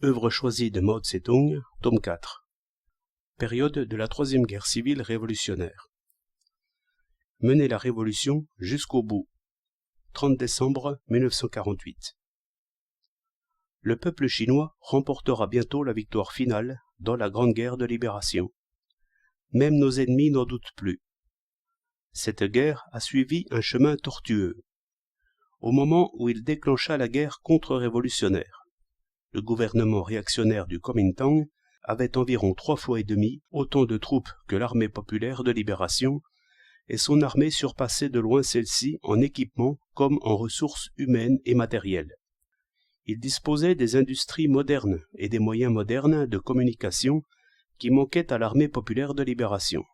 Œuvre choisie de Mao Tse-tung, tome 4. Période de la Troisième Guerre civile révolutionnaire. Mener la révolution jusqu'au bout. 30 décembre 1948. Le peuple chinois remportera bientôt la victoire finale dans la Grande Guerre de libération. Même nos ennemis n'en doutent plus. Cette guerre a suivi un chemin tortueux. Au moment où il déclencha la guerre contre-révolutionnaire, le gouvernement réactionnaire du Kuomintang avait environ 3 fois et demi autant de troupes que l'armée populaire de libération, et son armée surpassait de loin celle-ci en équipement comme en ressources humaines et matérielles. Il disposait des industries modernes et des moyens modernes de communication qui manquaient à l'armée populaire de libération.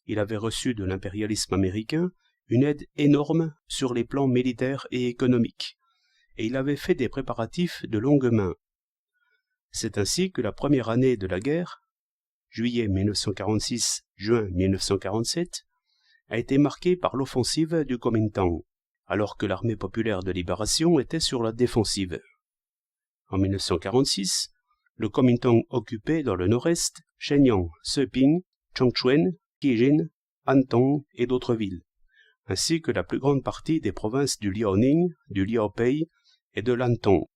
Il avait reçu de l'impérialisme américain une aide énorme sur les plans militaires et économiques, et il avait fait des préparatifs de longue main. C'est ainsi que la première année de la guerre, juillet 1946-juin 1947, a été marquée par l'offensive du Kuomintang, alors que l'armée populaire de libération était sur la défensive. En 1946, le Kuomintang occupait dans le nord-est Shenyang, Seping, Chongqing, Qijin, Hantung et d'autres villes, ainsi que la plus grande partie des provinces du Liaoning, du Liaopei et de l'Hantung.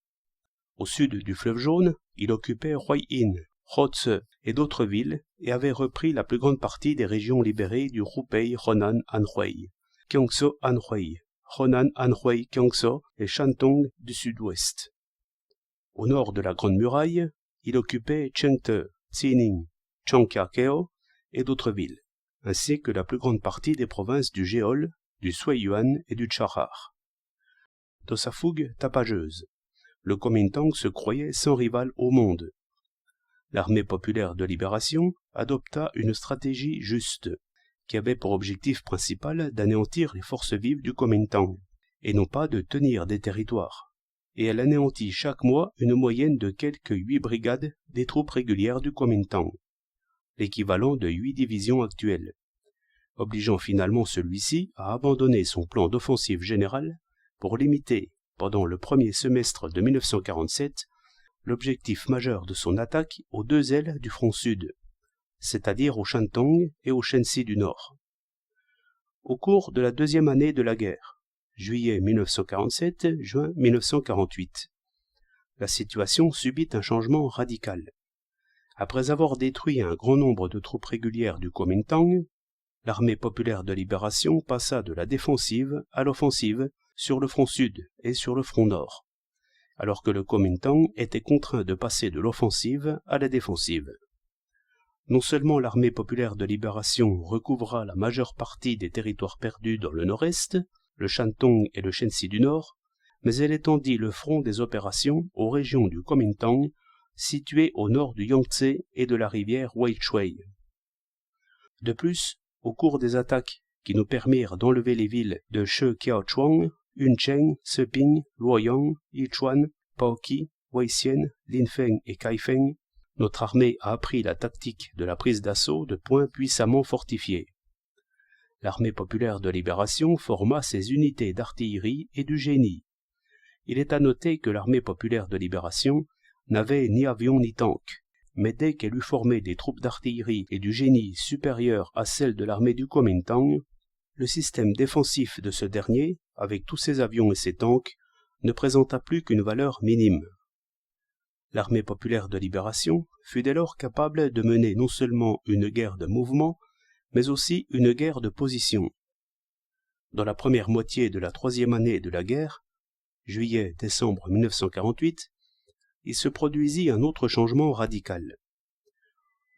Au sud du fleuve Jaune, il occupait Huaiyin, Hotze et d'autres villes et avait repris la plus grande partie des régions libérées du Hubei Henan Anhui, Kiangsu Anhui, Henan Anhui Kiangsu et Shantung du sud-ouest. Au nord de la Grande Muraille, il occupait Chengde, Xining, Changjiakou et d'autres villes, ainsi que la plus grande partie des provinces du Jeol, du Suiyuan et du Chahar. Dans sa fougue tapageuse, le Kuomintang se croyait sans rival au monde. L'armée populaire de libération adopta une stratégie juste, qui avait pour objectif principal d'anéantir les forces vives du Kuomintang, et non pas de tenir des territoires. Et elle anéantit chaque mois une moyenne de quelques 8 brigades des troupes régulières du Kuomintang, l'équivalent de 8 divisions actuelles, obligeant finalement celui-ci à abandonner son plan d'offensive générale pour limiter, pendant le premier semestre de 1947, l'objectif majeur de son attaque aux 2 ailes du front sud, c'est-à-dire au Shantung et au Shensi du Nord. Au cours de la deuxième année de la guerre, juillet 1947, juin 1948, la situation subit un changement radical. Après avoir détruit un grand nombre de troupes régulières du Kuomintang, l'armée populaire de libération passa de la défensive à l'offensive sur le front sud et sur le front nord, alors que le Kuomintang était contraint de passer de l'offensive à la défensive. Non seulement l'armée populaire de libération recouvra la majeure partie des territoires perdus dans le nord-est, le Shantung et le Shensi du Nord, mais elle étendit le front des opérations aux régions du Kuomintang situées au nord du Yangtze et de la rivière Weichuan. De plus, au cours des attaques qui nous permirent d'enlever les villes de Shekiaochuang, Yuncheng, Seping, Luoyang, Yichuan, Paoqi, Weixian, Linfeng et Kaifeng, notre armée a appris la tactique de la prise d'assaut de points puissamment fortifiés. L'armée populaire de libération forma ses unités d'artillerie et du génie. Il est à noter que l'armée populaire de libération n'avait ni avion ni tank, mais dès qu'elle eut formé des troupes d'artillerie et du génie supérieures à celles de l'armée du Kuomintang, le système défensif de ce dernier, avec tous ses avions et ses tanks, ne présenta plus qu'une valeur minime. L'armée populaire de libération fut dès lors capable de mener non seulement une guerre de mouvement, mais aussi une guerre de position. Dans la première moitié de la troisième année de la guerre, juillet-décembre 1948, il se produisit un autre changement radical.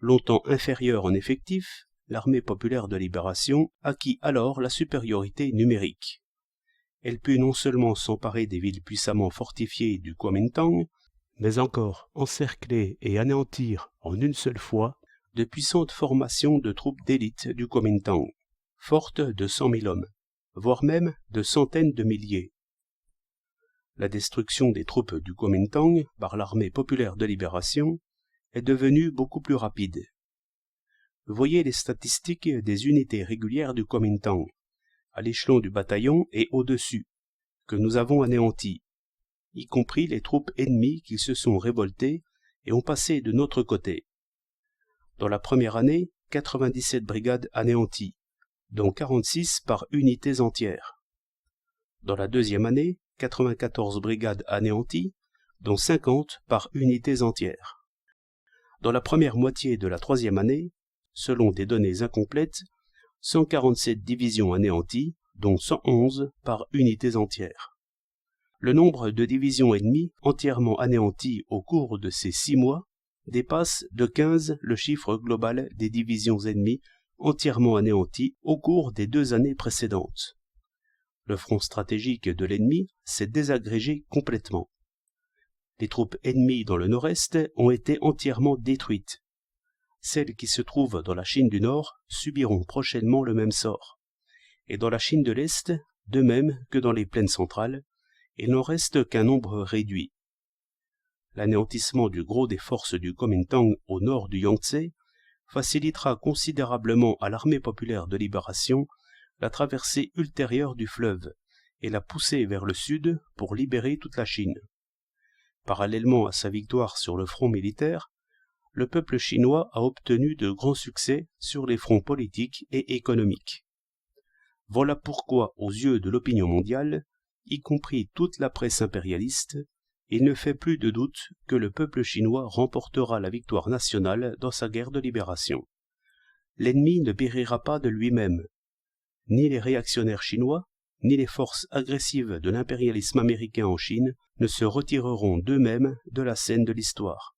Longtemps inférieure en effectif, l'armée populaire de libération acquit alors la supériorité numérique. Elle put non seulement s'emparer des villes puissamment fortifiées du Kuomintang, mais encore encercler et anéantir en une seule fois de puissantes formations de troupes d'élite du Kuomintang, fortes de 100 000 hommes, voire même de centaines de milliers. La destruction des troupes du Kuomintang par l'armée populaire de libération est devenue beaucoup plus rapide. Voyez les statistiques des unités régulières du Kuomintang, à l'échelon du bataillon et au-dessus, que nous avons anéanties. y compris les troupes ennemies qui se sont révoltées et ont passé de notre côté. Dans la première année, 97 brigades anéanties, dont 46 par unités entières. Dans la deuxième année, 94 brigades anéanties, dont 50 par unités entières. Dans la première moitié de la troisième année, selon des données incomplètes, 147 divisions anéanties, dont 111 par unités entières. Le nombre de divisions ennemies entièrement anéanties au cours de ces 6 mois dépasse de 15 le chiffre global des divisions ennemies entièrement anéanties au cours des 2 années précédentes. Le front stratégique de l'ennemi s'est désagrégé complètement. Les troupes ennemies dans le nord-est ont été entièrement détruites. Celles qui se trouvent dans la Chine du Nord subiront prochainement le même sort. Et dans la Chine de l'Est, de même que dans les plaines centrales, il n'en reste qu'un nombre réduit. L'anéantissement du gros des forces du Kuomintang au nord du Yangtze facilitera considérablement à l'armée populaire de libération la traversée ultérieure du fleuve et la poussée vers le sud pour libérer toute la Chine. Parallèlement à sa victoire sur le front militaire, le peuple chinois a obtenu de grands succès sur les fronts politiques et économiques. Voilà pourquoi, aux yeux de l'opinion mondiale, y compris toute la presse impérialiste, il ne fait plus de doute que le peuple chinois remportera la victoire nationale dans sa guerre de libération. L'ennemi ne périra pas de lui-même. Ni les réactionnaires chinois, ni les forces agressives de l'impérialisme américain en Chine ne se retireront d'eux-mêmes de la scène de l'histoire.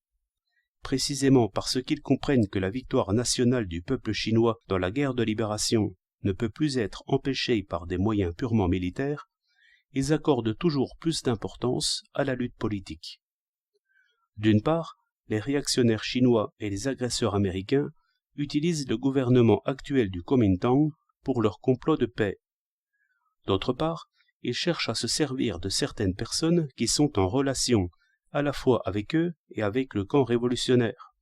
Précisément parce qu'ils comprennent que la victoire nationale du peuple chinois dans la guerre de libération ne peut plus être empêchée par des moyens purement militaires, ils accordent toujours plus d'importance à la lutte politique. D'une part, les réactionnaires chinois et les agresseurs américains utilisent le gouvernement actuel du Kuomintang pour leur complot de paix. D'autre part, ils cherchent à se servir de certaines personnes qui sont en relation à la fois avec eux et avec le camp révolutionnaire.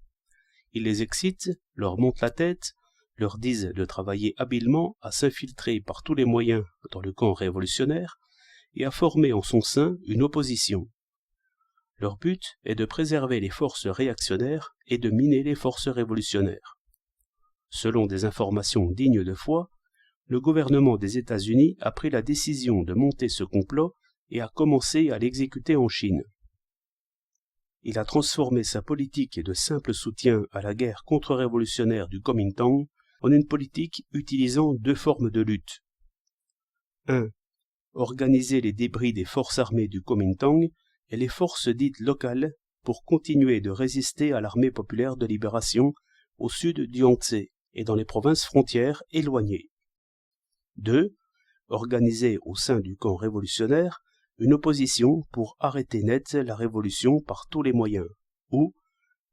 Ils les excitent, leur montent la tête, leur disent de travailler habilement à s'infiltrer par tous les moyens dans le camp révolutionnaire et à former en son sein une opposition. Leur but est de préserver les forces réactionnaires et de miner les forces révolutionnaires. Selon des informations dignes de foi, le gouvernement des États-Unis a pris la décision de monter ce complot et a commencé à l'exécuter en Chine. Il a transformé sa politique de simple soutien à la guerre contre-révolutionnaire du Kuomintang en une politique utilisant 2 formes de lutte. 1. Organiser les débris des forces armées du Kuomintang et les forces dites locales pour continuer de résister à l'armée populaire de libération au sud du Yangtze et dans les provinces frontières éloignées. 2. Organiser au sein du camp révolutionnaire une opposition pour arrêter net la révolution par tous les moyens, ou,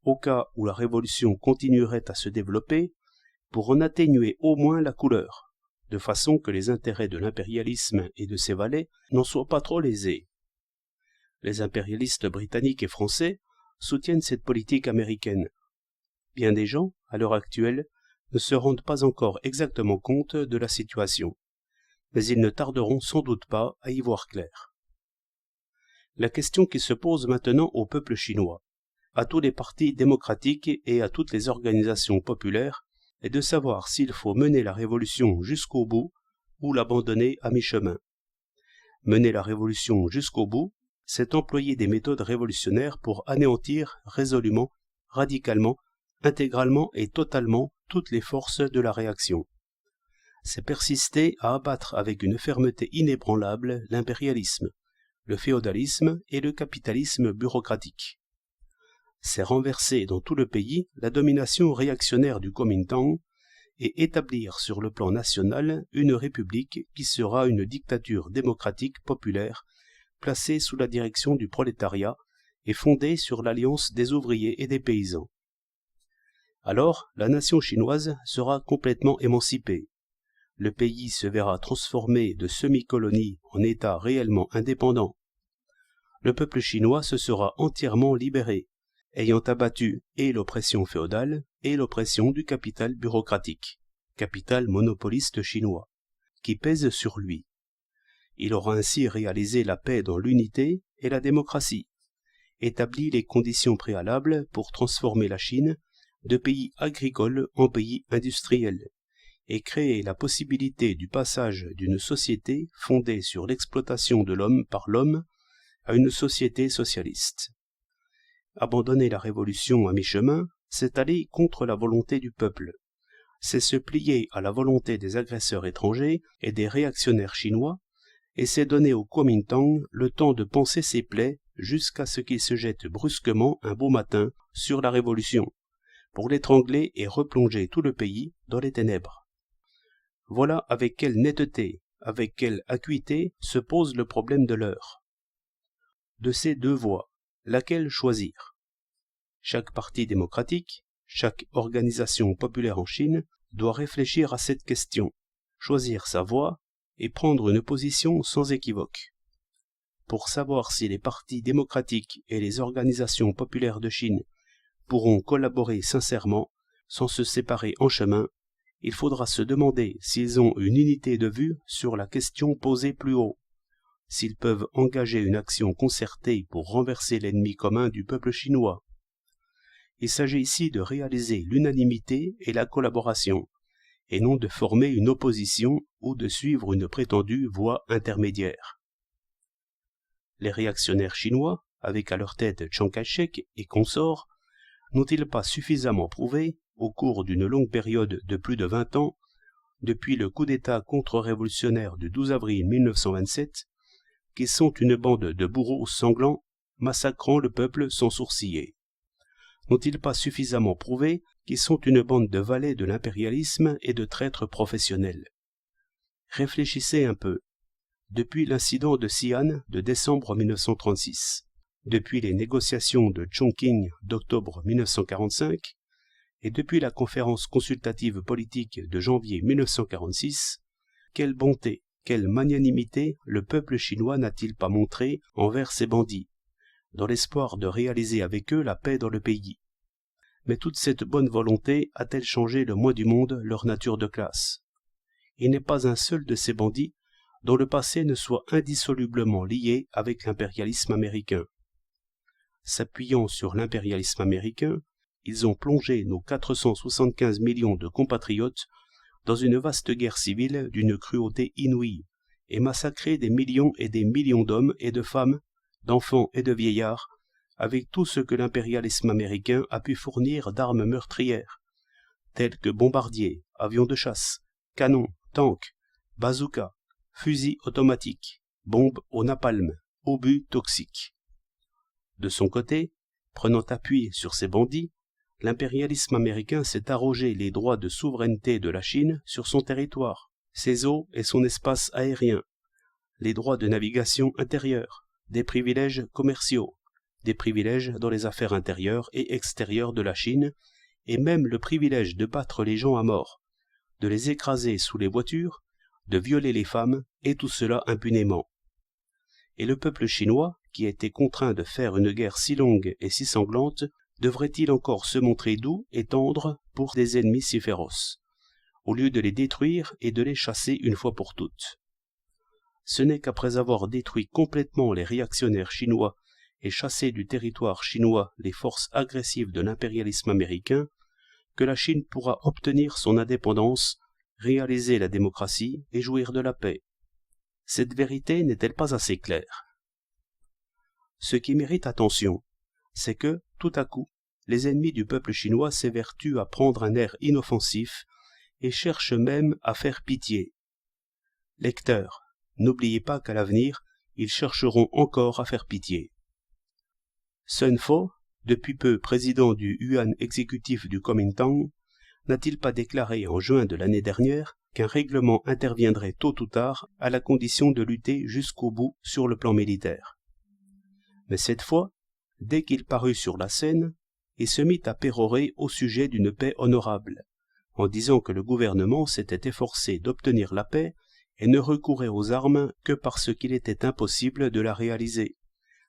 au cas où la révolution continuerait à se développer, pour en atténuer au moins la couleur, de façon que les intérêts de l'impérialisme et de ses valets n'en soient pas trop lésés. Les impérialistes britanniques et français soutiennent cette politique américaine. Bien des gens, à l'heure actuelle, ne se rendent pas encore exactement compte de la situation, mais ils ne tarderont sans doute pas à y voir clair. La question qui se pose maintenant au peuple chinois, à tous les partis démocratiques et à toutes les organisations populaires, est de savoir s'il faut mener la révolution jusqu'au bout ou l'abandonner à mi-chemin. Mener la révolution jusqu'au bout, c'est employer des méthodes révolutionnaires pour anéantir résolument, radicalement, intégralement et totalement toutes les forces de la réaction. C'est persister à abattre avec une fermeté inébranlable l'impérialisme, le féodalisme et le capitalisme bureaucratique. C'est renverser dans tout le pays la domination réactionnaire du Kuomintang et établir sur le plan national une république qui sera une dictature démocratique populaire placée sous la direction du prolétariat et fondée sur l'alliance des ouvriers et des paysans. Alors, la nation chinoise sera complètement émancipée. Le pays se verra transformé de semi-colonie en État réellement indépendant. Le peuple chinois se sera entièrement libéré, ayant abattu et l'oppression féodale et l'oppression du capital bureaucratique, capital monopoliste chinois, qui pèse sur lui. Il aura ainsi réalisé la paix dans l'unité et la démocratie, établi les conditions préalables pour transformer la Chine de pays agricole en pays industriel, et créer la possibilité du passage d'une société fondée sur l'exploitation de l'homme par l'homme à une société socialiste. Abandonner la révolution à mi-chemin, c'est aller contre la volonté du peuple. C'est se plier à la volonté des agresseurs étrangers et des réactionnaires chinois, et c'est donner au Kuomintang le temps de panser ses plaies jusqu'à ce qu'il se jette brusquement un beau matin sur la révolution, pour l'étrangler et replonger tout le pays dans les ténèbres. Voilà avec quelle netteté, avec quelle acuité se pose le problème de l'heure. De ces deux voies, laquelle choisir? Chaque parti démocratique, chaque organisation populaire en Chine doit réfléchir à cette question, choisir sa voie et prendre une position sans équivoque. Pour savoir si les partis démocratiques et les organisations populaires de Chine pourront collaborer sincèrement, sans se séparer en chemin, il faudra se demander s'ils ont une unité de vue sur la question posée plus haut, s'ils peuvent engager une action concertée pour renverser l'ennemi commun du peuple chinois. Il s'agit ici de réaliser l'unanimité et la collaboration, et non de former une opposition ou de suivre une prétendue voie intermédiaire. Les réactionnaires chinois, avec à leur tête Chiang Kai-shek et consorts, n'ont-ils pas suffisamment prouvé, au cours d'une longue période de plus de 20 ans, depuis le coup d'État contre-révolutionnaire du 12 avril 1927, qu'ils sont une bande de bourreaux sanglants, massacrant le peuple sans sourciller? N'ont-ils pas suffisamment prouvé qu'ils sont une bande de valets de l'impérialisme et de traîtres professionnels? Réfléchissez un peu. Depuis l'incident de Xi'an de décembre 1936, depuis les négociations de Chongqing d'octobre 1945, et depuis la conférence consultative politique de janvier 1946, quelle bonté, quelle magnanimité le peuple chinois n'a-t-il pas montré envers ces bandits, dans l'espoir de réaliser avec eux la paix dans le pays? Mais toute cette bonne volonté a-t-elle changé le moins du monde leur nature de classe? Il n'est pas un seul de ces bandits dont le passé ne soit indissolublement lié avec l'impérialisme américain. S'appuyant sur l'impérialisme américain, ils ont plongé nos 475 millions de compatriotes dans une vaste guerre civile d'une cruauté inouïe et massacré des millions et des millions d'hommes et de femmes, d'enfants et de vieillards, avec tout ce que l'impérialisme américain a pu fournir d'armes meurtrières, telles que bombardiers, avions de chasse, canons, tanks, bazookas, fusils automatiques, bombes au napalm, obus toxiques. De son côté, prenant appui sur ces bandits, l'impérialisme américain s'est arrogé les droits de souveraineté de la Chine sur son territoire, ses eaux et son espace aérien, les droits de navigation intérieure, des privilèges commerciaux, des privilèges dans les affaires intérieures et extérieures de la Chine, et même le privilège de battre les gens à mort, de les écraser sous les voitures, de violer les femmes, et tout cela impunément. Et le peuple chinois, qui a été contraint de faire une guerre si longue et si sanglante, devrait-il encore se montrer doux et tendre pour des ennemis si féroces, au lieu de les détruire et de les chasser une fois pour toutes? Ce n'est qu'après avoir détruit complètement les réactionnaires chinois et chassé du territoire chinois les forces agressives de l'impérialisme américain que la Chine pourra obtenir son indépendance, réaliser la démocratie et jouir de la paix. Cette vérité n'est-elle pas assez claire? Ce qui mérite attention, c'est que, tout à coup, les ennemis du peuple chinois s'évertuent à prendre un air inoffensif et cherchent même à faire pitié. Lecteurs, n'oubliez pas qu'à l'avenir, ils chercheront encore à faire pitié. Sun Fo, depuis peu président du Yuan exécutif du Kuomintang, n'a-t-il pas déclaré en juin de l'année dernière qu'un règlement interviendrait tôt ou tard à la condition de lutter jusqu'au bout sur le plan militaire? Mais cette fois, dès qu'il parut sur la scène, il se mit à pérorer au sujet d'une paix honorable, en disant que le gouvernement s'était efforcé d'obtenir la paix et ne recourait aux armes que parce qu'il était impossible de la réaliser,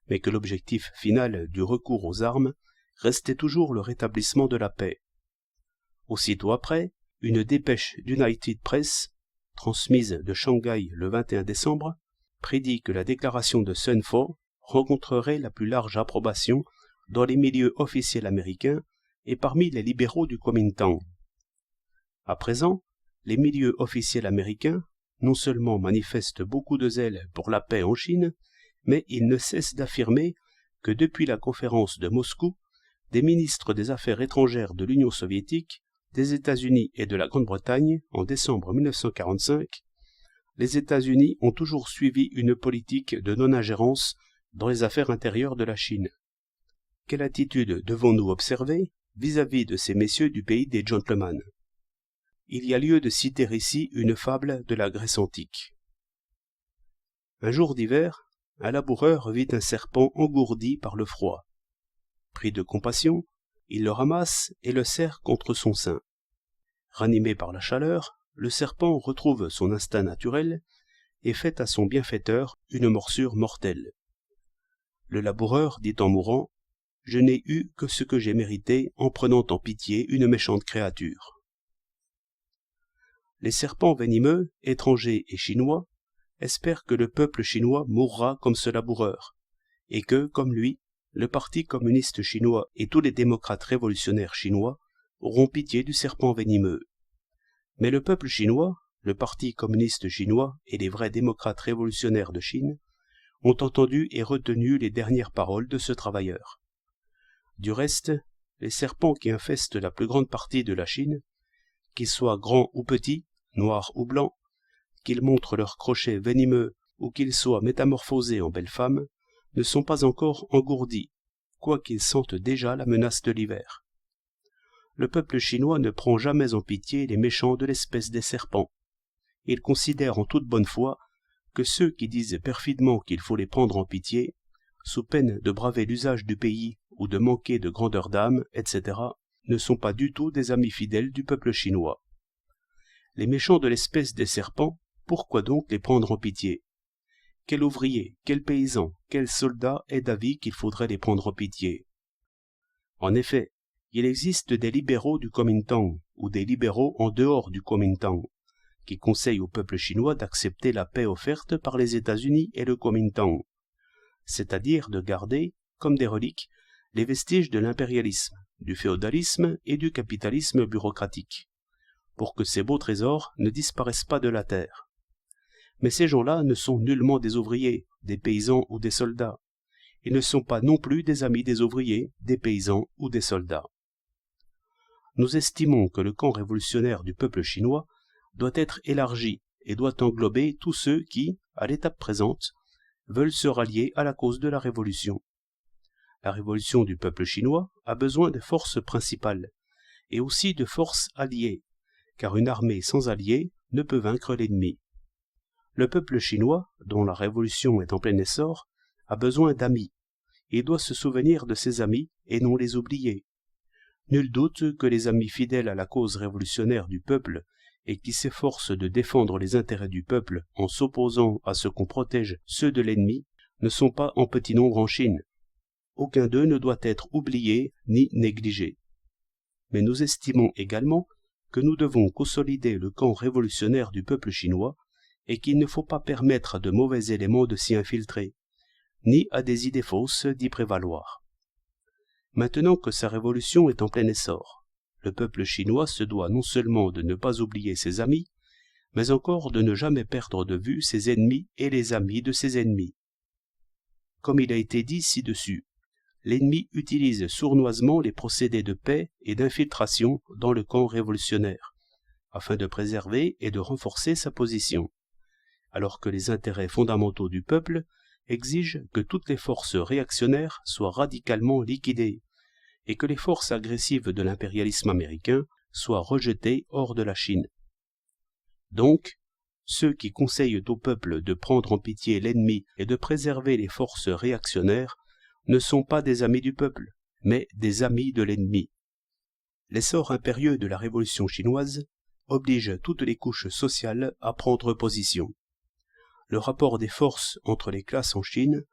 mais que l'objectif final du recours aux armes restait toujours le rétablissement de la paix. Aussitôt après, une dépêche d'United Press, transmise de Shanghai le 21 décembre, prédit que la déclaration de Sun Fo rencontrerait la plus large approbation dans les milieux officiels américains et parmi les libéraux du Kuomintang. À présent, les milieux officiels américains non seulement manifestent beaucoup de zèle pour la paix en Chine, mais ils ne cessent d'affirmer que depuis la conférence de Moscou, des ministres des Affaires étrangères de l'Union soviétique, des États-Unis et de la Grande-Bretagne en décembre 1945, les États-Unis ont toujours suivi une politique de non-ingérence dans les affaires intérieures de la Chine. Quelle attitude devons-nous observer vis-à-vis de ces messieurs du pays des gentlemen? Il y a lieu de citer ici une fable de la Grèce antique. Un jour d'hiver, un laboureur vit un serpent engourdi par le froid. Pris de compassion, il le ramasse et le serre contre son sein. Ranimé par la chaleur, le serpent retrouve son instinct naturel et fait à son bienfaiteur une morsure mortelle. Le laboureur dit en mourant : « Je n'ai eu que ce que j'ai mérité en prenant en pitié une méchante créature. » Les serpents venimeux, étrangers et chinois, espèrent que le peuple chinois mourra comme ce laboureur, et que, comme lui, le Parti communiste chinois et tous les démocrates révolutionnaires chinois auront pitié du serpent venimeux. Mais le peuple chinois, le Parti communiste chinois et les vrais démocrates révolutionnaires de Chine ont entendu et retenu les dernières paroles de ce travailleur. Du reste, les serpents qui infestent la plus grande partie de la Chine, qu'ils soient grands ou petits, noirs ou blancs, qu'ils montrent leurs crochets venimeux ou qu'ils soient métamorphosés en belles femmes, ne sont pas encore engourdis, quoiqu'ils sentent déjà la menace de l'hiver. Le peuple chinois ne prend jamais en pitié les méchants de l'espèce des serpents. Il considère en toute bonne foi que ceux qui disent perfidement qu'il faut les prendre en pitié, sous peine de braver l'usage du pays ou de manquer de grandeur d'âme, etc., ne sont pas du tout des amis fidèles du peuple chinois. Les méchants de l'espèce des serpents, pourquoi donc les prendre en pitié? Quel ouvrier, quel paysan, quel soldat est d'avis qu'il faudrait les prendre en pitié? En effet, il existe des libéraux du Kuomintang ou des libéraux en dehors du Kuomintang qui conseillent au peuple chinois d'accepter la paix offerte par les États-Unis et le Kuomintang, c'est-à-dire de garder, comme des reliques, les vestiges de l'impérialisme, du féodalisme et du capitalisme bureaucratique, pour que ces beaux trésors ne disparaissent pas de la terre. Mais ces gens-là ne sont nullement des ouvriers, des paysans ou des soldats. Ils ne sont pas non plus des amis des ouvriers, des paysans ou des soldats. Nous estimons que le camp révolutionnaire du peuple chinois doit être élargi et doit englober tous ceux qui, à l'étape présente, veulent se rallier à la cause de la révolution. La révolution du peuple chinois a besoin de forces principales et aussi de forces alliées, car une armée sans alliés ne peut vaincre l'ennemi. Le peuple chinois, dont la révolution est en plein essor, a besoin d'amis. Il doit se souvenir de ses amis et non les oublier. Nul doute que les amis fidèles à la cause révolutionnaire du peuple et qui s'efforcent de défendre les intérêts du peuple en s'opposant à ce qu'on protège ceux de l'ennemi ne sont pas en petit nombre en Chine. Aucun d'eux ne doit être oublié ni négligé. Mais nous estimons également que nous devons consolider le camp révolutionnaire du peuple chinois et qu'il ne faut pas permettre à de mauvais éléments de s'y infiltrer, ni à des idées fausses d'y prévaloir. Maintenant que sa révolution est en plein essor, le peuple chinois se doit non seulement de ne pas oublier ses amis, mais encore de ne jamais perdre de vue ses ennemis et les amis de ses ennemis. Comme il a été dit ci-dessus, l'ennemi utilise sournoisement les procédés de paix et d'infiltration dans le camp révolutionnaire, afin de préserver et de renforcer sa position, alors que les intérêts fondamentaux du peuple exigent que toutes les forces réactionnaires soient radicalement liquidées et que les forces agressives de l'impérialisme américain soient rejetées hors de la Chine. Donc, ceux qui conseillent au peuple de prendre en pitié l'ennemi et de préserver les forces réactionnaires ne sont pas des amis du peuple, mais des amis de l'ennemi. L'essor impérieux de la révolution chinoise oblige toutes les couches sociales à prendre position. Le rapport des forces entre les classes en Chine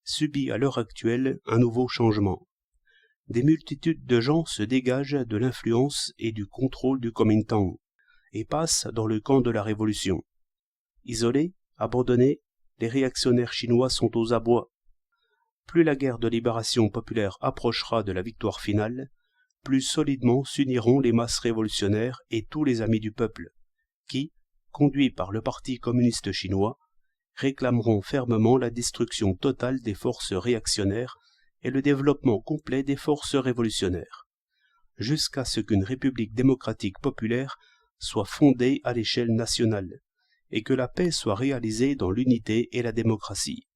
subit à l'heure actuelle un nouveau changement. Des multitudes de gens se dégagent de l'influence et du contrôle du Kuomintang et passent dans le camp de la révolution. Isolés, abandonnés, les réactionnaires chinois sont aux abois. Plus la guerre de libération populaire approchera de la victoire finale, plus solidement s'uniront les masses révolutionnaires et tous les amis du peuple, qui, conduits par le Parti communiste chinois, réclameront fermement la destruction totale des forces réactionnaires et le développement complet des forces révolutionnaires, jusqu'à ce qu'une république démocratique populaire soit fondée à l'échelle nationale, et que la paix soit réalisée dans l'unité et la démocratie.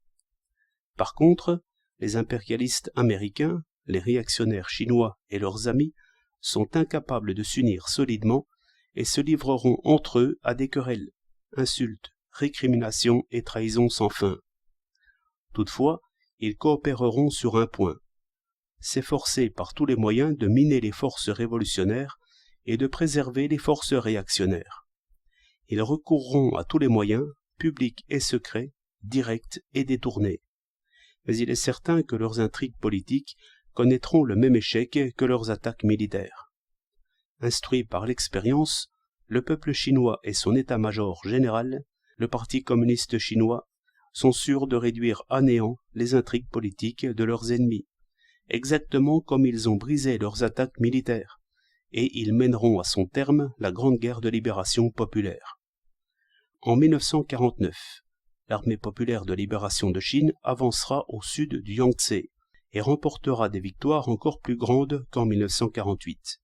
Par contre, les impérialistes américains, les réactionnaires chinois et leurs amis sont incapables de s'unir solidement et se livreront entre eux à des querelles, insultes, récriminations et trahisons sans fin. Toutefois, ils coopéreront sur un point, s'efforcer par tous les moyens de miner les forces révolutionnaires et de préserver les forces réactionnaires. Ils recourront à tous les moyens, publics et secrets, directs et détournés. Mais il est certain que leurs intrigues politiques connaîtront le même échec que leurs attaques militaires. Instruit par l'expérience, le peuple chinois et son état-major général, le Parti communiste chinois, sont sûrs de réduire à néant les intrigues politiques de leurs ennemis, exactement comme ils ont brisé leurs attaques militaires, et ils mèneront à son terme la grande guerre de libération populaire. En 1949, l'armée populaire de libération de Chine avancera au sud du Yangtze et remportera des victoires encore plus grandes qu'en 1948.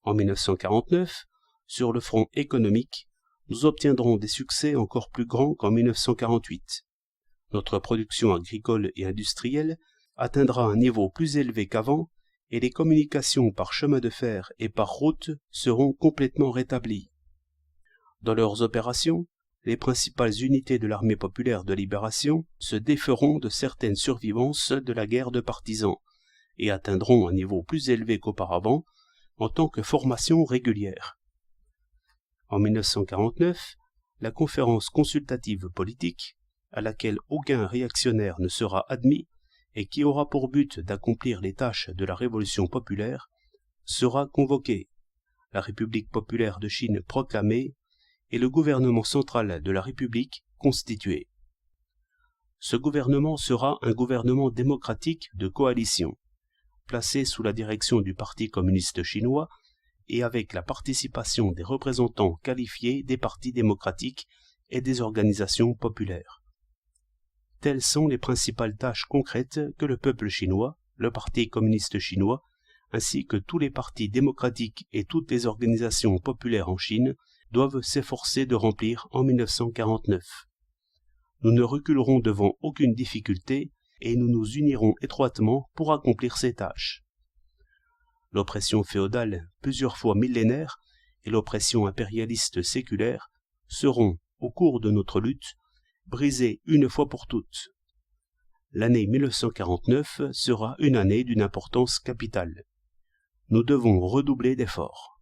En 1949, sur le front économique, nous obtiendrons des succès encore plus grands qu'en 1948. Notre production agricole et industrielle atteindra un niveau plus élevé qu'avant et les communications par chemin de fer et par route seront complètement rétablies. Dans leurs opérations, les principales unités de l'armée populaire de libération se déferont de certaines survivances de la guerre de partisans et atteindront un niveau plus élevé qu'auparavant en tant que formation régulière. En 1949, la conférence consultative politique, à laquelle aucun réactionnaire ne sera admis et qui aura pour but d'accomplir les tâches de la révolution populaire, sera convoquée, la République populaire de Chine proclamée et le gouvernement central de la République constitué. Ce gouvernement sera un gouvernement démocratique de coalition, placé sous la direction du Parti communiste chinois et avec la participation des représentants qualifiés des partis démocratiques et des organisations populaires. Telles sont les principales tâches concrètes que le peuple chinois, le Parti communiste chinois, ainsi que tous les partis démocratiques et toutes les organisations populaires en Chine doivent s'efforcer de remplir en 1949. Nous ne reculerons devant aucune difficulté et nous nous unirons étroitement pour accomplir ces tâches. L'oppression féodale, plusieurs fois millénaire, et l'oppression impérialiste séculaire seront, au cours de notre lutte, brisées une fois pour toutes. L'année 1949 sera une année d'une importance capitale. Nous devons redoubler d'efforts.